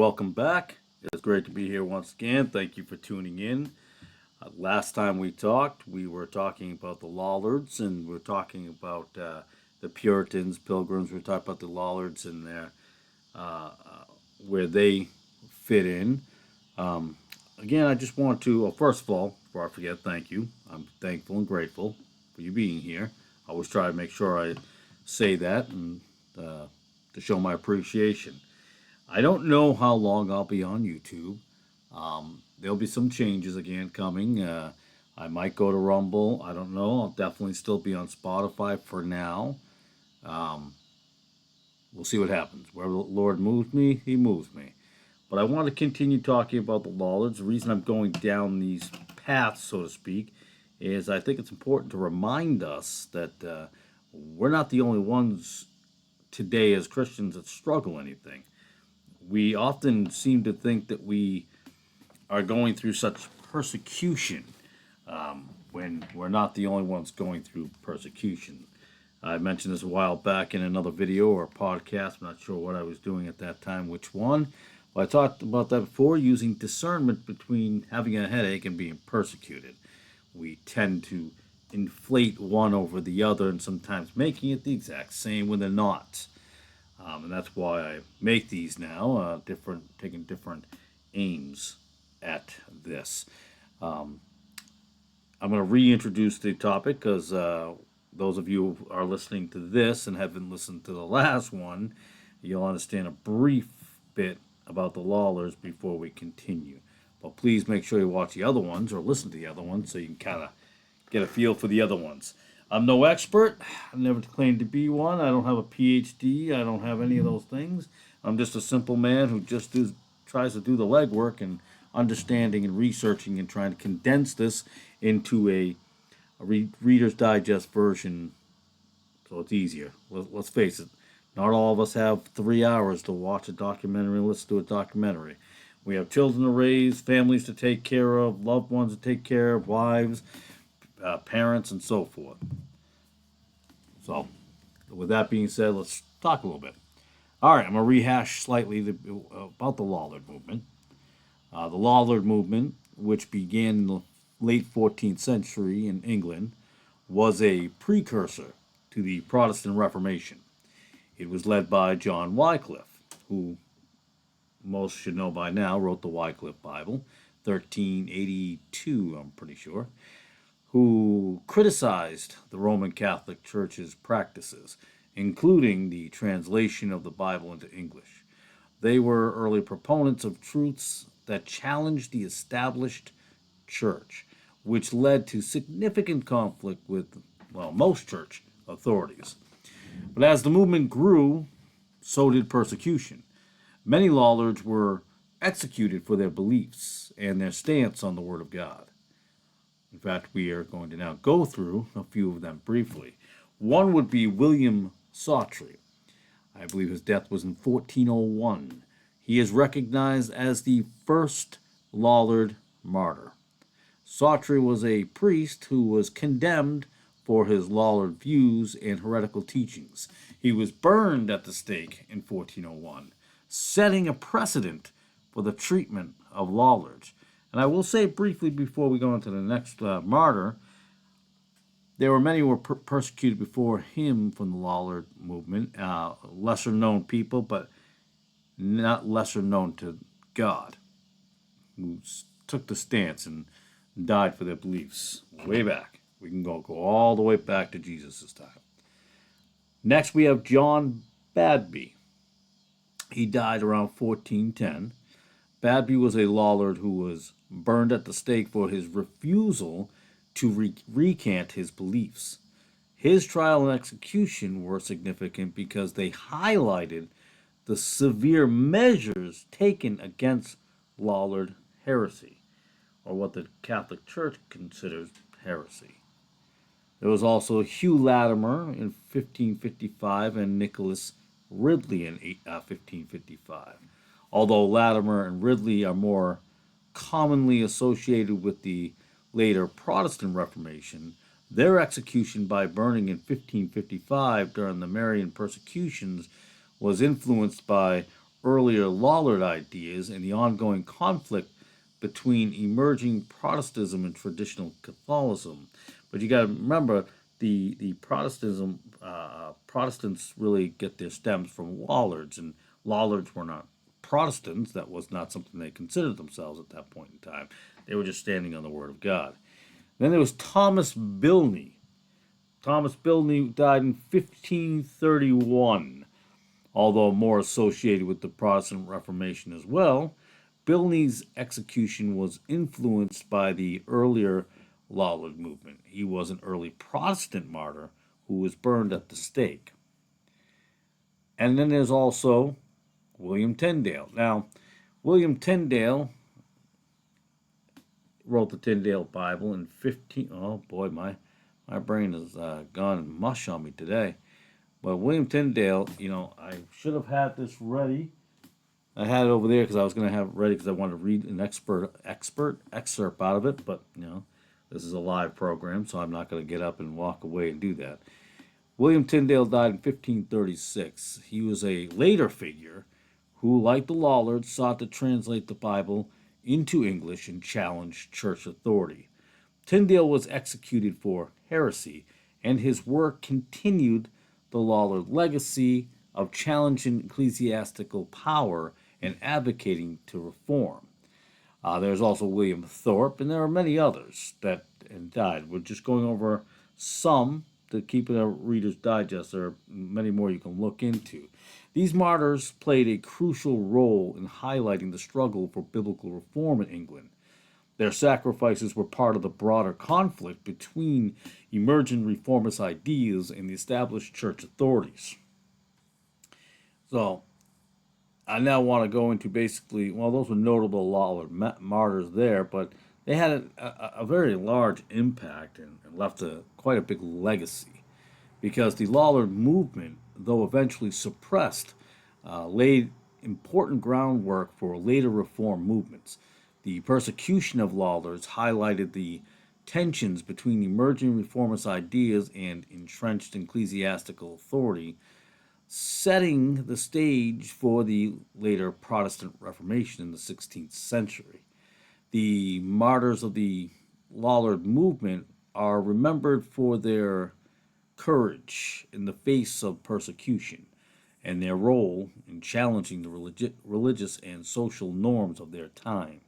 welcome back. It's great to be here once again. Thank you for tuning in. Last time we talked, we were talking about the Lollards, and we are talking about the Puritans, Pilgrims. We were talking about the Lollards and where they fit in. Um, Again, I just want to, well, first of all, before I forget, thank you. I'm thankful and grateful for you being here. I always try to make sure I say that and to show my appreciation. I don't know how long I'll be on YouTube. There'll be some changes again coming. I might go to Rumble. I don't know. I'll definitely still be on Spotify for now. Um, we'll see what happens. Where the Lord moves me, He moves me. But I want to continue talking about the Lollards. The reason I'm going down these paths, so to speak, is I think it's important to remind us that we're not the only ones today as Christians that struggle anything. We often seem to think that we are going through such persecution when we're not the only ones going through persecution. I mentioned this a while back in another video or podcast. I'm not sure what I was doing at that time, which one. But I talked about that before, using discernment between having a headache and being persecuted. We tend to inflate one over the other and sometimes making it the exact same when they're not. And that's why I make these now, taking different aims at this. I'm going to reintroduce the topic because those of you who are listening to this and haven't listened to the last one, you'll understand a brief bit about the Lollards before we continue. But please make sure you watch the other ones or listen to the other ones so you can kind of get a feel for the other ones. I'm no expert. I never claimed to be one. I don't have a PhD. I don't have any of those things. I'm just a simple man who just tries to do the legwork and understanding and researching and trying to condense this into a Reader's Digest version so it's easier. Let's face it. Not all of us have 3 hours to watch a documentary and listen to a documentary. We have children to raise, families to take care of, loved ones to take care of, wives, parents, and so forth. So, with that being said, let's talk a little bit. All right, I'm going to rehash slightly about the Lollard movement. The Lollard movement, which began in the late 14th century in England, was a precursor to the Protestant Reformation. It was led by John Wycliffe, who most should know by now wrote the Wycliffe Bible, 1382, I'm pretty sure, who criticized the Roman Catholic Church's practices, including the translation of the Bible into English. They were early proponents of truths that challenged the established church, which led to significant conflict with, most church authorities. But as the movement grew, so did persecution. Many Lollards were executed for their beliefs and their stance on the Word of God. In fact, we are going to now go through a few of them briefly. One would be William Sawtrey. I believe his death was in 1401. He is recognized as the first Lollard martyr. Sawtrey was a priest who was condemned for his Lollard views and heretical teachings. He was burned at the stake in 1401, setting a precedent for the treatment of Lollards. And I will say briefly before we go into the next martyr, there were many who were persecuted before him from the Lollard movement, lesser known people, but not lesser known to God, who took the stance and died for their beliefs way back. We can go all the way back to Jesus' time. Next, we have John Badby. He died around 1410. Badby was a Lollard who was burned at the stake for his refusal to recant his beliefs. His trial and execution were significant because they highlighted the severe measures taken against Lollard heresy, or what the Catholic Church considers heresy. There was also Hugh Latimer in 1555 and Nicholas Ridley in 1555. Although Latimer and Ridley are more commonly associated with the later Protestant Reformation, their execution by burning in 1555 during the Marian persecutions was influenced by earlier Lollard ideas and the ongoing conflict between emerging Protestantism and traditional Catholicism. But you got to remember the Protestants really get their stems from Lollards, and Lollards were not Protestants. That was not something they considered themselves at that point in time. They were just standing on the Word of God. Then there was Thomas Bilney. Thomas Bilney died in 1531. Although more associated with the Protestant Reformation as well, Bilney's execution was influenced by the earlier Lollard movement. He was an early Protestant martyr who was burned at the stake. And then there's also William Tyndale. Now, William Tyndale wrote the Tyndale Bible in 15. Oh boy, my brain has gone mush on me today. But William Tyndale, I should have had this ready. I had it over there because I was going to have it ready because I wanted to read an expert excerpt out of it. But this is a live program, so I'm not going to get up and walk away and do that. William Tyndale died in 1536. He was a later figure who, like the Lollards, sought to translate the Bible into English and challenge church authority. Tyndale was executed for heresy, and his work continued the Lollard legacy of challenging ecclesiastical power and advocating to reform. There's also William Thorpe, and there are many others that died. We're just going over some to keep it a Reader's Digest. There are many more you can look into. These martyrs played a crucial role in highlighting the struggle for biblical reform in England. Their sacrifices were part of the broader conflict between emergent reformist ideas and the established church authorities. So, I now want to go into basically, well, those were notable Lollard martyrs there, but they had a very large impact and left quite a big legacy because the Lollard movement, though eventually suppressed, laid important groundwork for later reform movements. The persecution of Lollards highlighted the tensions between emerging reformist ideas and entrenched ecclesiastical authority, setting the stage for the later Protestant Reformation in the 16th century. The martyrs of the Lollard movement are remembered for their courage in the face of persecution and their role in challenging the religious and social norms of their time.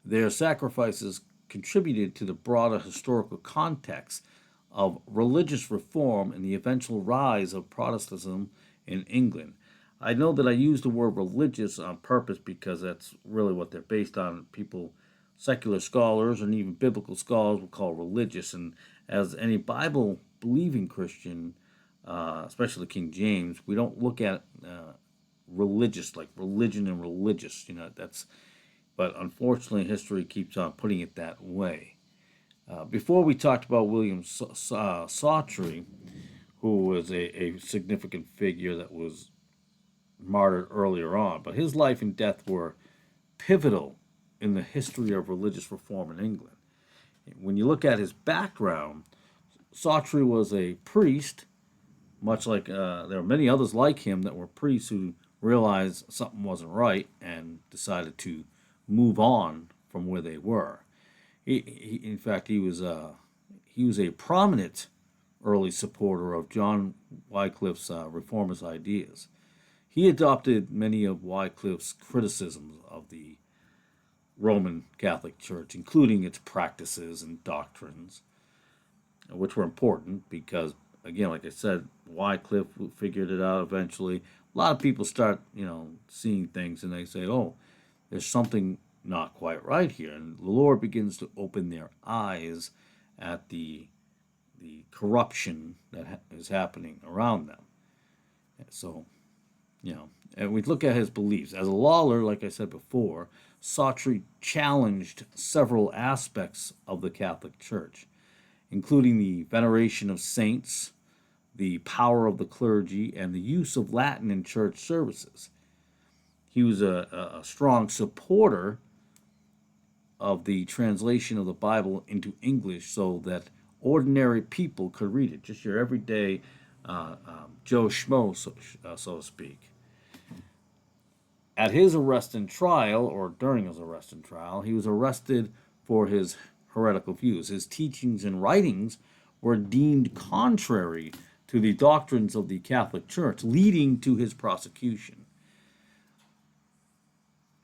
Their sacrifices contributed to the broader historical context of religious reform and the eventual rise of Protestantism in England. I know that I use the word religious on purpose because that's really what they're based on. People, secular scholars and even biblical scholars will call religious. And as any Bible-believing Christian, especially King James, we don't look at religious like religion and religious. But unfortunately, history keeps on putting it that way. Before we talked about William Sawtry, who was a significant figure that was martyred earlier on, but his life and death were pivotal in the history of religious reform in England. When you look at his background, Sawtry was a priest, much like there are many others like him that were priests who realized something wasn't right and decided to move on from where they were. In fact, he was a prominent early supporter of John Wycliffe's reformist ideas. He adopted many of Wycliffe's criticisms of the Roman Catholic Church, including its practices and doctrines, which were important because, again, like I said, Wycliffe figured it out eventually. A lot of people start, seeing things and they say, oh, there's something not quite right here. And the Lord begins to open their eyes at the corruption that is happening around them. So, and we look at his beliefs. As a Lollard, like I said before, Sawtry challenged several aspects of the Catholic Church, including the veneration of saints, the power of the clergy, and the use of Latin in church services. He was a strong supporter of the translation of the Bible into English so that ordinary people could read it, just your everyday Joe Schmo, so to speak. At his arrest and trial, or during his arrest and trial, he was arrested for his heretical views. His teachings and writings were deemed contrary to the doctrines of the Catholic Church, leading to his prosecution.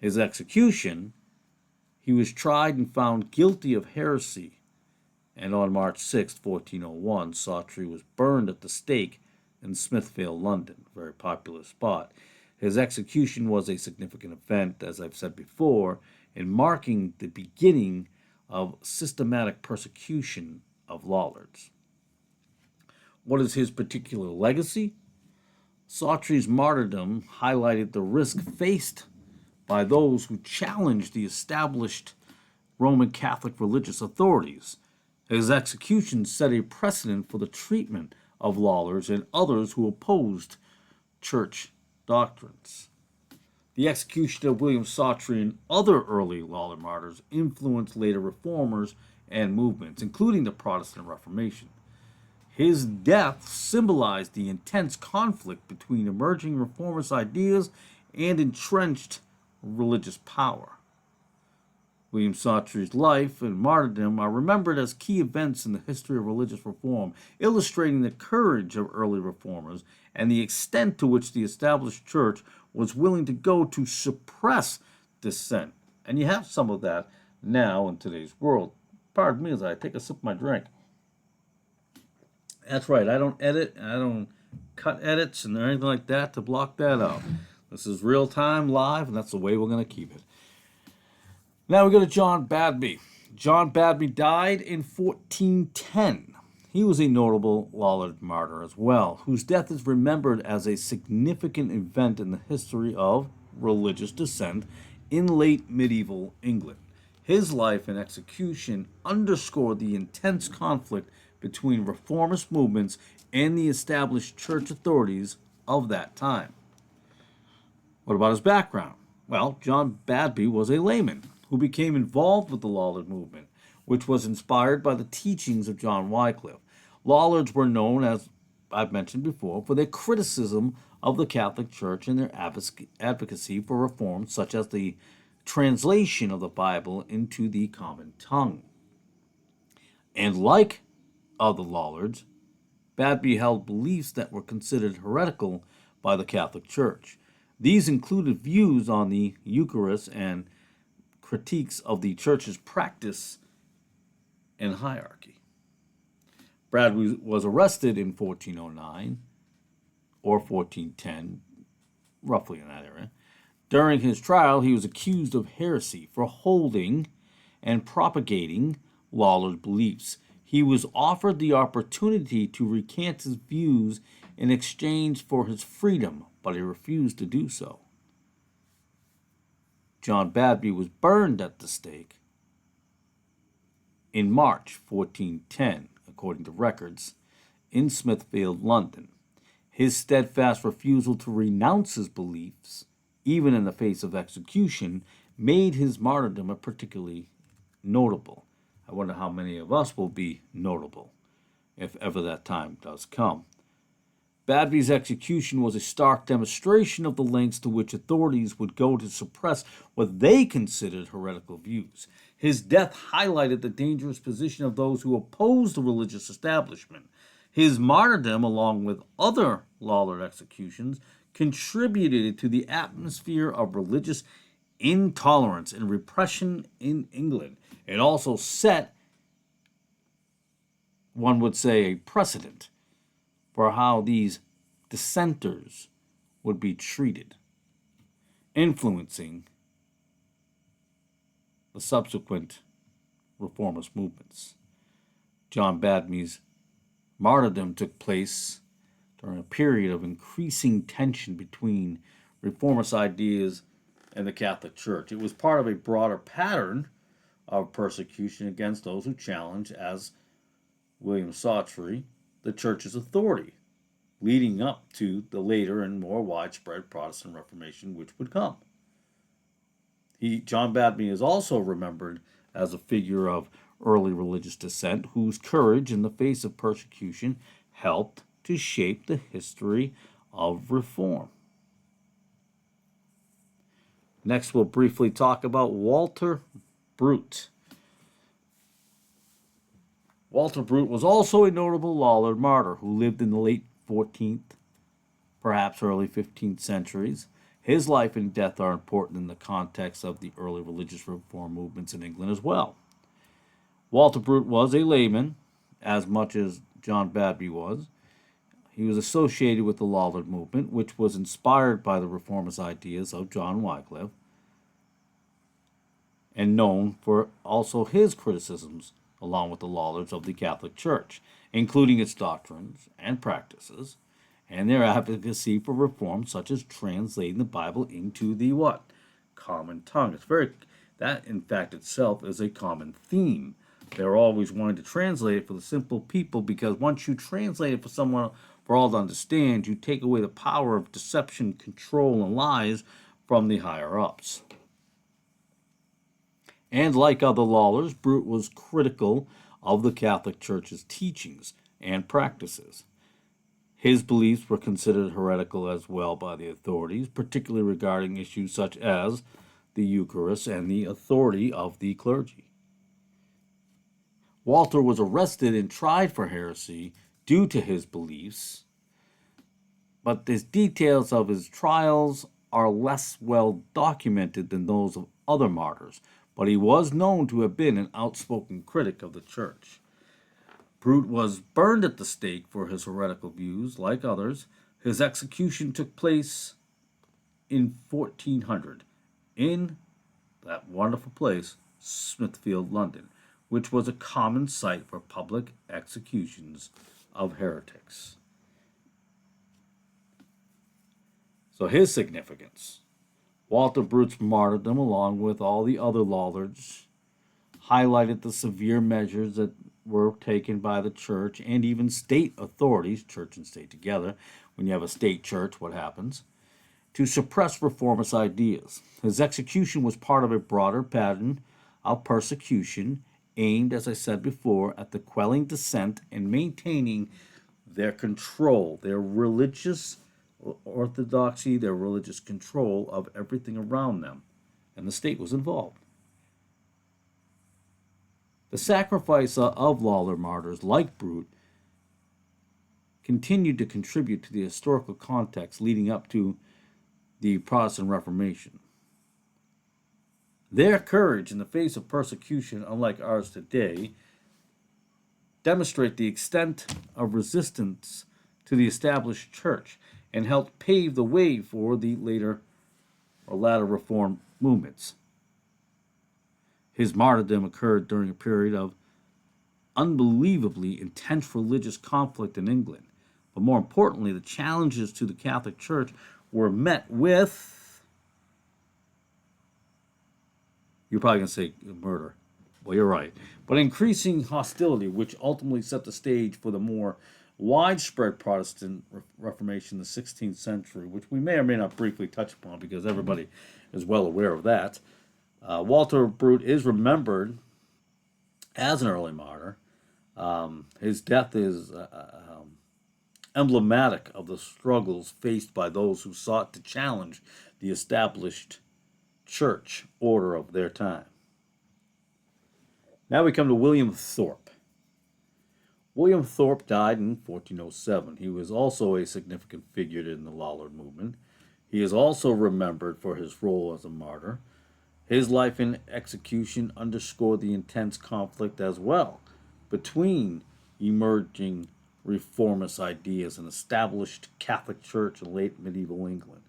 His execution, he was tried and found guilty of heresy, and on March 6, 1401, Sawtry was burned at the stake in Smithfield, London, a very popular spot. His execution was a significant event, as I've said before, in marking the beginning of systematic persecution of Lollards. What is his particular legacy? Sawtry's martyrdom highlighted the risk faced by those who challenged the established Roman Catholic religious authorities. His execution set a precedent for the treatment of Lollards and others who opposed church doctrines. The execution of William Sawtry and other early Lollard martyrs influenced later reformers and movements, including the Protestant Reformation. His death symbolized the intense conflict between emerging reformist ideas and entrenched religious power. William Sawtry's life and martyrdom are remembered as key events in the history of religious reform, illustrating the courage of early reformers and the extent to which the established church was willing to go to suppress dissent. And you have some of that now in today's world. Pardon me as I take a sip of my drink. That's right, I don't edit, I don't cut edits and anything like that to block that out. This is real time, live, and that's the way we're going to keep it. Now we go to John Badby. John Badby died in 1410. He was a notable Lollard martyr as well, whose death is remembered as a significant event in the history of religious dissent in late medieval England. His life and execution underscored the intense conflict between reformist movements and the established church authorities of that time. What about his background? Well, John Badby was a layman who became involved with the Lollard movement, which was inspired by the teachings of John Wycliffe. Lollards were known, as I've mentioned before, for their criticism of the Catholic Church and their advocacy for reforms such as the translation of the Bible into the common tongue. And like other Lollards, Badby held beliefs that were considered heretical by the Catholic Church. These included views on the Eucharist and critiques of the Church's practice and hierarchy. Badby was arrested in 1409 or 1410, roughly in that area. During his trial, he was accused of heresy for holding and propagating Lollard beliefs. He was offered the opportunity to recant his views in exchange for his freedom, but he refused to do so. John Badby was burned at the stake in March 1410, according to records, in Smithfield, London. His steadfast refusal to renounce his beliefs, even in the face of execution, made his martyrdom a particularly notable. I wonder how many of us will be notable, if ever that time does come. Badby's execution was a stark demonstration of the lengths to which authorities would go to suppress what they considered heretical views. His death highlighted the dangerous position of those who opposed the religious establishment. His martyrdom, along with other Lollard executions, contributed to the atmosphere of religious intolerance and repression in England. It also set, one would say, a precedent for how these dissenters would be treated, influencing the subsequent reformist movements. John Badby's martyrdom took place during a period of increasing tension between reformist ideas and the Catholic Church. It was part of a broader pattern of persecution against those who challenged, as William Sawtry, the Church's authority, leading up to the later and more widespread Protestant Reformation which would come. John Badby is also remembered as a figure of early religious dissent whose courage in the face of persecution helped to shape the history of reform. Next, we'll briefly talk about Walter Brute. Walter Brute was also a notable Lollard martyr who lived in the late 14th, perhaps early 15th centuries. His life and death are important in the context of the early religious reform movements in England as well. Walter Brute was a layman, as much as John Badby was. He was associated with the Lollard movement, which was inspired by the reformist ideas of John Wycliffe, and known for also his criticisms, along with the Lollards, of the Catholic Church, including its doctrines and practices, and their advocacy for reform, such as translating the Bible into the what? Common tongue. That in fact itself is a common theme. They're always wanting to translate it for the simple people, because once you translate it for someone for all to understand, you take away the power of deception, control, and lies from the higher ups. And like other Lollards, Brute was critical of the Catholic Church's teachings and practices. His beliefs were considered heretical as well by the authorities, particularly regarding issues such as the Eucharist and the authority of the clergy. Walter was arrested and tried for heresy due to his beliefs, but the details of his trials are less well documented than those of other martyrs, but he was known to have been an outspoken critic of the church. Brute was burned at the stake for his heretical views, like others. His execution took place in 1400 in that wonderful place, Smithfield, London, which was a common site for public executions of heretics. So his significance. Walter Brute's martyrdom, along with all the other Lollards, highlighted the severe measures that were taken by the church and even state authorities, church and state together. When you have a state church, what happens? To suppress reformist ideas. His execution was part of a broader pattern of persecution aimed, as I said before, at the quelling dissent and maintaining their control, their religious orthodoxy, their religious control of everything around them. And the state was involved. The sacrifice of Lollard martyrs like Brute continued to contribute to the historical context leading up to the Protestant Reformation. Their courage in the face of persecution, unlike ours today, demonstrate the extent of resistance to the established church and helped pave the way for the later or latter Reform movements. His martyrdom occurred during a period of unbelievably intense religious conflict in England. But more importantly, the challenges to the Catholic Church were met with, you're probably going to say murder. Well, you're right. But increasing hostility, which ultimately set the stage for the more widespread Protestant Reformation in the 16th century, which we may or may not briefly touch upon because everybody is well aware of that. Walter Brute is remembered as an early martyr. His death is emblematic of the struggles faced by those who sought to challenge the established church order of their time. Now we come to William Thorpe. William Thorpe died in 1407. He was also a significant figure in the Lollard movement. He is also remembered for his role as a martyr. His life and execution underscore the intense conflict as well between emerging reformist ideas and established Catholic Church in late medieval England.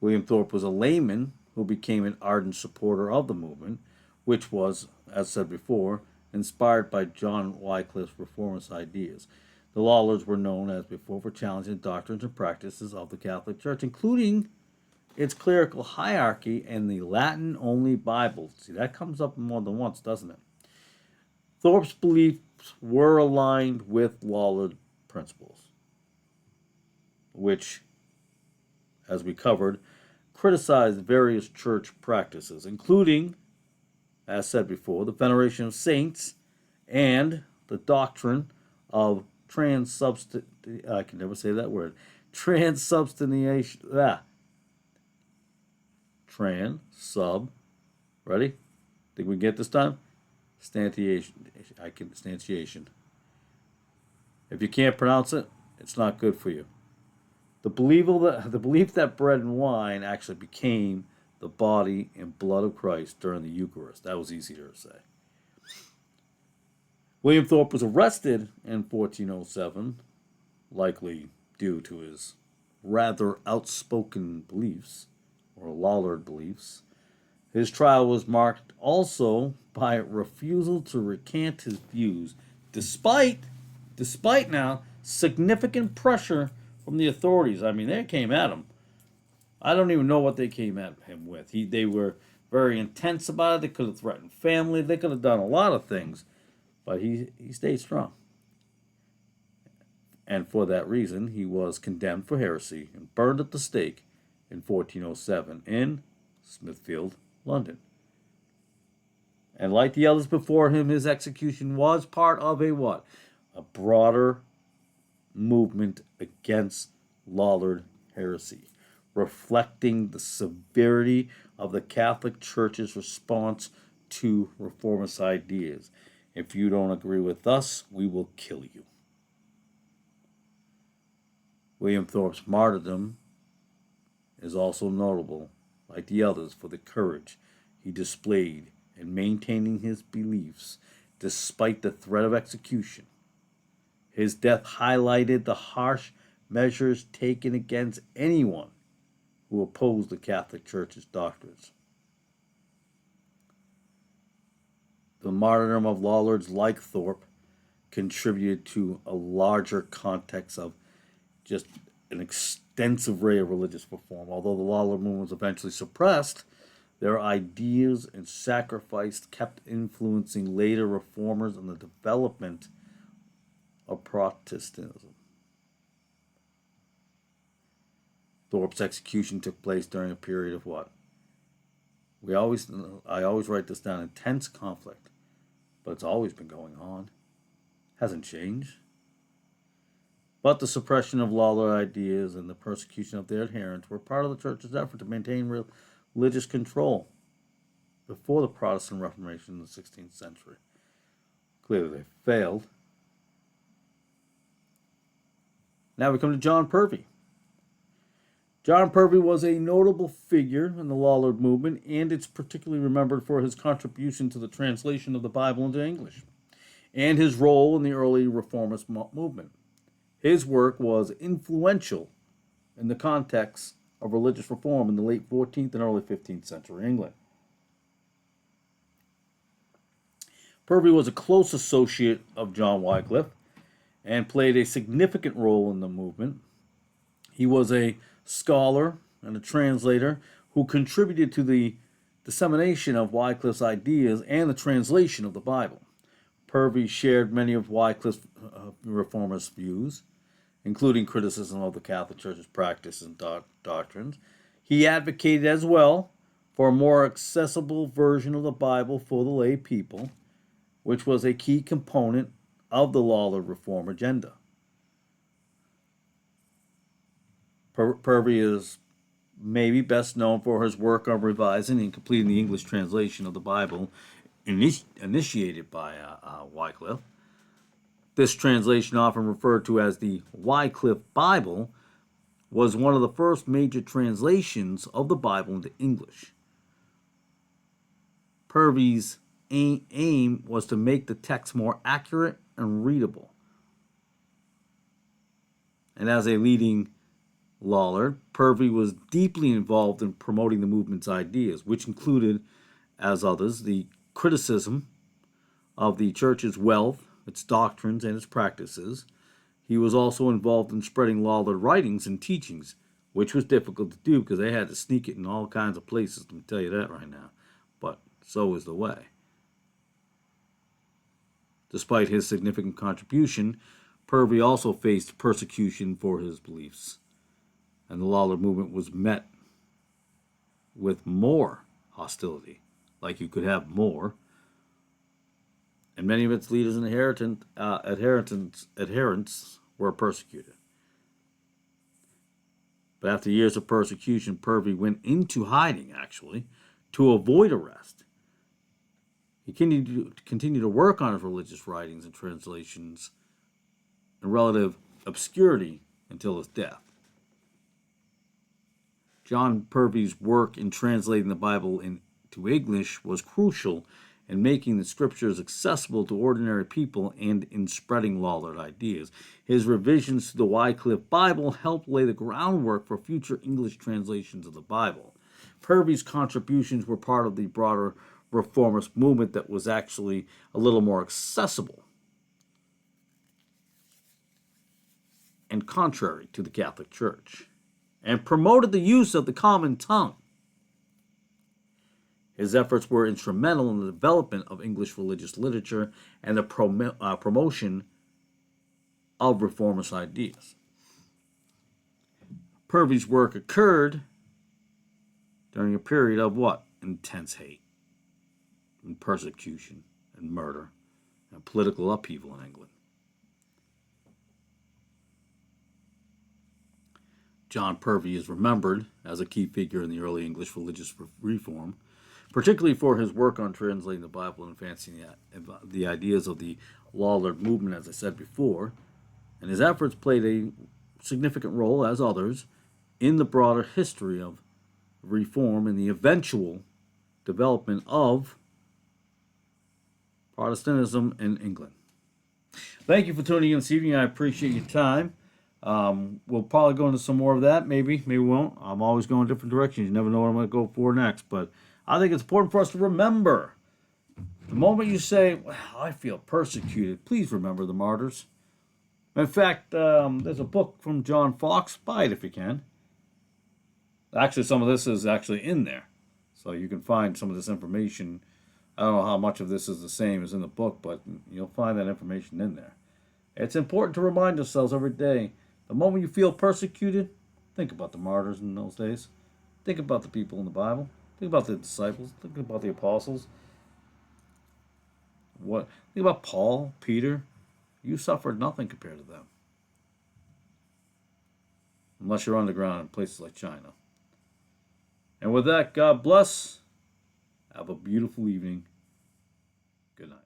William Thorpe was a layman who became an ardent supporter of the movement, which was, as said before, inspired by John Wycliffe's reformist ideas. The Lollards were known, as before, for challenging the doctrines and practices of the Catholic Church, including its clerical hierarchy and the Latin-only Bible. See, that comes up more than once, doesn't it? Thorpe's beliefs were aligned with Lollard principles, which, as we covered, criticized various church practices, including, as said before, the veneration of saints and the doctrine of I can never say that word, transubstantiation. ready? Think we get this time? Stantiation. If you can't pronounce it, it's not good for you. The belief that bread and wine actually became the body and blood of Christ during the Eucharist. That was easier to say. William Thorpe was arrested in 1407, likely due to his rather outspoken beliefs, or Lollard beliefs. His trial was marked also by refusal to recant his views, despite now significant pressure from the authorities. I mean, they came at him. I don't even know what they came at him with. They were very intense about it. They could have threatened family. They could have done a lot of things, but he stayed strong. And for that reason, he was condemned for heresy and burned at the stake in 1407 in Smithfield, London. And like the others before him, his execution was part of a what? A broader movement against Lollard heresy, reflecting the severity of the Catholic Church's response to reformist ideas. If you don't agree with us, we will kill you. William Thorpe's martyrdom is also notable, like the others, for the courage he displayed in maintaining his beliefs despite the threat of execution. His death highlighted the harsh measures taken against anyone who opposed the Catholic Church's doctrines. The martyrdom of Lollards, like Thorpe, contributed to a larger context of just an extensive array of religious reform. Although the Lollard movement was eventually suppressed, their ideas and sacrifice kept influencing later reformers in the development of Protestantism. Thorpe's execution took place during a period of what? I always write this down, intense conflict, but it's always been going on. Hasn't changed. But the suppression of Lollard ideas and the persecution of their adherents were part of the Church's effort to maintain religious control before the Protestant Reformation in the 16th century. Clearly they failed. Now we come to John Purvey. John Purvey was a notable figure in the Lollard movement, and it's particularly remembered for his contribution to the translation of the Bible into English and his role in the early reformist movement. His work was influential in the context of religious reform in the late 14th and early 15th century England. Purvey was a close associate of John Wycliffe and played a significant role in the movement. He was a scholar and a translator who contributed to the dissemination of Wycliffe's ideas and the translation of the Bible. Purvey shared many of Wycliffe's reformist views, including criticism of the Catholic Church's practice and doctrines. He advocated as well for a more accessible version of the Bible for the lay people, which was a key component of the Lollard reform agenda. Purvey is maybe best known for his work on revising and completing the English translation of the Bible initiated by Wycliffe. This translation, often referred to as the Wycliffe Bible, was one of the first major translations of the Bible into English. Purvey's aim was to make the text more accurate and readable. And as a leading Lollard, Purvey was deeply involved in promoting the movement's ideas, which included, as others, the criticism of the Church's wealth, its doctrines, and its practices. He was also involved in spreading Lollard writings and teachings, which was difficult to do because they had to sneak it in all kinds of places, let me tell you that right now. But so is the way. Despite his significant contribution, Purvey also faced persecution for his beliefs, and the Lollard movement was met with more hostility, like you could have more, and many of its leaders and adherents were persecuted. But after years of persecution, Purvey went into hiding, actually, to avoid arrest. He continued to work on his religious writings and translations in relative obscurity until his death. John Purvey's work in translating the Bible into English was crucial in making the scriptures accessible to ordinary people and in spreading Lollard ideas. His revisions to the Wycliffe Bible helped lay the groundwork for future English translations of the Bible. Purvey's contributions were part of the broader reformist movement that was actually a little more accessible and contrary to the Catholic Church, and promoted the use of the common tongue. His efforts were instrumental in the development of English religious literature and the promotion of reformist ideas. Purvey's work occurred during a period of what? Intense hate, and persecution, and murder, and political upheaval in England. John Purvey is remembered as a key figure in the early English religious reform, particularly for his work on translating the Bible and advancing the ideas of the Lollard movement, as I said before, and his efforts played a significant role, as others, in the broader history of reform and the eventual development of Protestantism in England. Thank you for tuning in this evening. I appreciate your time. We'll probably go into some more of that. Maybe we won't. I'm always going different directions. You never know what I'm going to go for next. But I think it's important for us to remember. The moment you say, well, I feel persecuted, please remember the martyrs. In fact, there's a book from John Fox. Buy it if you can. Actually, some of this is actually in there. So you can find some of this information. I don't know how much of this is the same as in the book, but you'll find that information in there. It's important to remind ourselves every day, the moment you feel persecuted, think about the martyrs in those days. Think about the people in the Bible. Think about the disciples. Think about the apostles. Think about Paul, Peter. You suffered nothing compared to them. Unless you're underground in places like China. And with that, God bless. Have a beautiful evening. Good night.